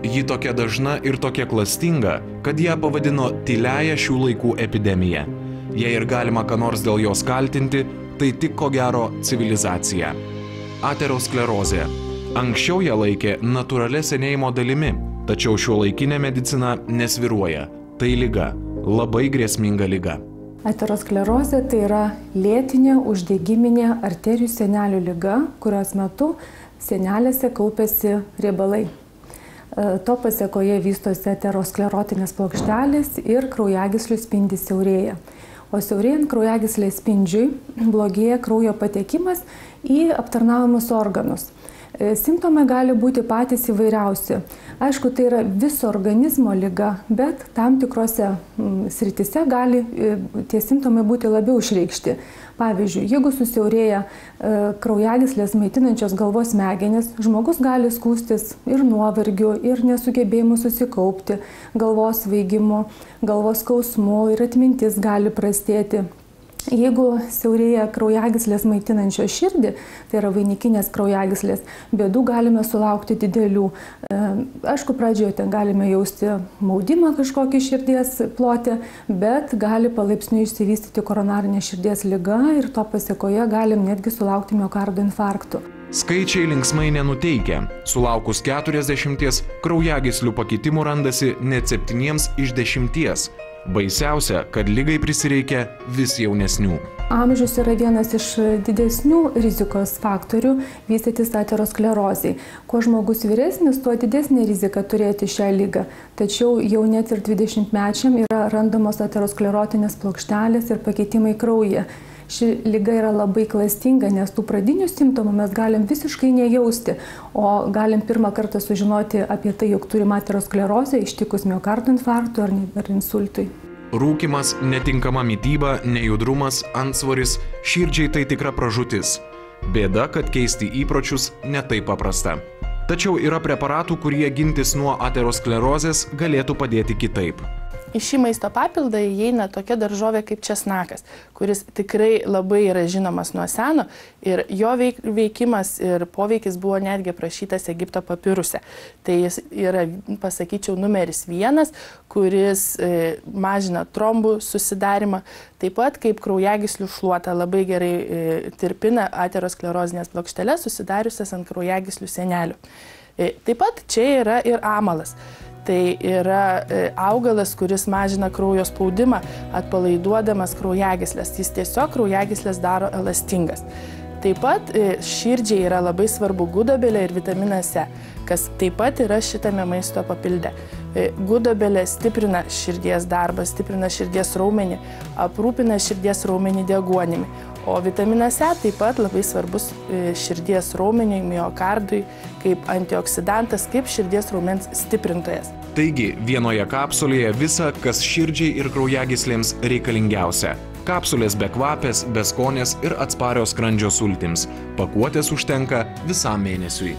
Ji tokia dažna ir tokia klastinga, kad ją pavadino tyliąja šių laikų epidemija. Jei ir galima ką nors dėl jos kaltinti, tai tik ko gero civilizacija. Aterosklerozė. Anksčiau ją laikė natūralia senėjimo dalimi, tačiau šiuolaikinė medicina nesvyruoja. Tai liga, labai grėsminga liga. Aterosklerozė tai yra lėtinė uždegiminė arterijų sienelių liga, kurios metu sienelėse kaupiasi riebalai. To pasekoje vystosi aterosklerotinės plokštelės ir kraujagyslių spindis siaurėja. O siaurėjant kraujagyslės spindžiui blogėja kraujo patekimas į aptarnaujamus organus. Simptomai gali būti patys įvairiausi. Aišku, tai yra viso organizmo liga, bet tam tikrose srityse gali tie simptomai būti labiau išreikšti. Pavyzdžiui, jeigu susiaurėja kraujagyslės maitinančios galvos smegenys, žmogus gali skųstis ir nuovargiu, ir nesugebėjimu susikaupti, galvos svaigimu, galvos skausmu ir atmintis gali prastėti. Jeigu siaurėja kraujagyslės maitinančios širdį, tai yra vainikinės kraujagyslės, bėdų galime sulaukti didelių. Aišku, pradžioje ten galime jausti maudimą kažkokį širdies plote, bet gali palaipsniui išsivystyti koronarinė širdies liga ir to pasekoje galim netgi sulaukti miokardo infarktų. Skaičiai linksmai nenuteikia. Sulaukus 40 kraujagyslių pakitimų randasi net 7 iš 10. Baisiausia, kad ligai prisireikia vis jaunesnių. Amžius yra vienas iš didesnių rizikos faktorių vystytis aterosklerozei. Kuo žmogus vyresnis, tuo didesnė rizika turėti šią ligą. Tačiau jau net ir 20-mečiam yra randamos aterosklerotinės plokštelės ir pakitimai kraujyje. Ši liga yra labai klastinga, nes tų pradinių simptomų mes galim visiškai nejausti, o galim pirmą kartą sužinoti apie tai, jog turime aterosklerozę ištikus miokardo infarktui ar insultui. Rūkymas, netinkama mityba, nejudrumas, antsvoris, širdžiai tai tikra pražūtis. Bėda, kad keisti įpročius netaip paprasta. Tačiau yra preparatų, kurie gintis nuo aterosklerozės galėtų padėti kitaip. Į šį maisto papildą įeina tokia daržovė kaip česnakas, kuris tikrai labai yra žinomas nuo seno ir jo veikimas ir poveikis buvo netgi aprašytas Egipto papiruse. Tai jis yra, pasakyčiau, numeris 1, kuris mažina trombų susidarimą, taip pat kaip kraujagyslių šluota labai gerai tirpina aterosklerozinės plokšteles susidariusias ant kraujagyslių sienelių. Taip pat čia yra ir amalas. Tai yra augalas, kuris mažina kraujo spaudimą, atpalaiduodamas kraujagyslės. Jis tiesiog kraujagyslės daro elastingas. Taip pat širdžiai yra labai svarbu gudobelė ir vitaminas E, kas taip pat yra šitame maisto papilde. Gudobelė stiprina širdies darbą, stiprina širdies raumenį, aprūpina širdies raumenį deguonimi. O vitaminas E taip pat labai svarbus širdies raumeniui, miokardui, kaip antioksidantas, kaip širdies raumens stiprintojas. Taigi, vienoje kapsulėje visa, kas širdžiai ir kraujagyslėms reikalingiausia. Kapsulės bekvapės, beskonės ir atsparios skrandžio sultims. Pakuotės užtenka visam mėnesiui.